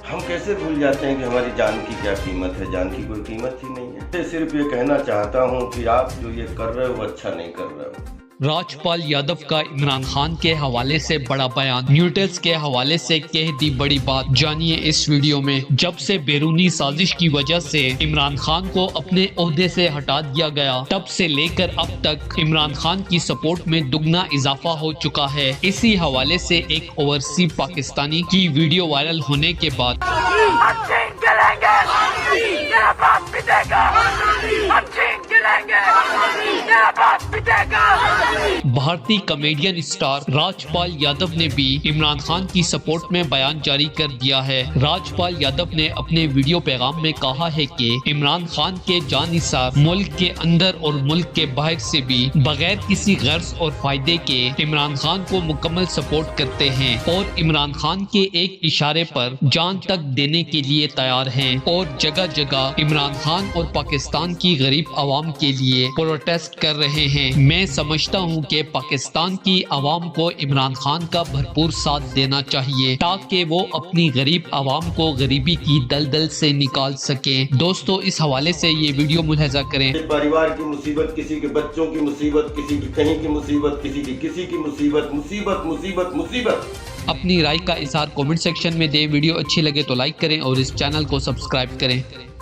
हम कैसे भूल जाते हैं कि हमारी जान की क्या कीमत है। जान की कोई कीमत ही नहीं है। मैं सिर्फ ये कहना चाहता हूँ कि आप जो ये कर रहे हो वो अच्छा नहीं कर रहे हो। राजपाल यादव का इमरान खान के हवाले से बड़ा बयान, न्यूटेल्स के हवाले से कह दी बड़ी बात। जानिए इस वीडियो में। जब से बैरूनी साजिश की वजह से इमरान खान को अपने ओहदे से हटा दिया गया, तब से लेकर अब तक इमरान खान की सपोर्ट में दुगना इजाफा हो चुका है। इसी हवाले से एक ओवरसीज पाकिस्तानी की वीडियो वायरल होने के बाद भारतीय कॉमेडियन स्टार राजपाल यादव ने भी इमरान खान की सपोर्ट में बयान जारी कर दिया है। राजपाल यादव ने अपने वीडियो पैगाम में कहा है कि इमरान खान के जानिसार मुल्क के अंदर और मुल्क के बाहर से भी बगैर किसी गर्ज और फायदे के इमरान खान को मुकम्मल सपोर्ट करते हैं और इमरान खान के एक इशारे पर जान तक देने के लिए तैयार हैं और जगह जगह इमरान खान और पाकिस्तान की गरीब आवाम के लिए प्रोटेस्ट कर रहे हैं। मैं समझता हूं कि पाकिस्तान की आवाम को इमरान खान का भरपूर साथ देना चाहिए ताकि वो अपनी गरीब आवाम को गरीबी की दलदल से निकाल सके। दोस्तों, इस हवाले से ये वीडियो मुलाहिजा करें। परिवार की मुसीबत, किसी के बच्चों की मुसीबत, किसी की कहीं की मुसीबत, किसी की मुसीबत, मुसीबत मुसीबत मुसीबत। अपनी राय का इजहार कमेंट सेक्शन में दें। वीडियो अच्छी लगे तो लाइक करें और इस चैनल को सब्सक्राइब करें।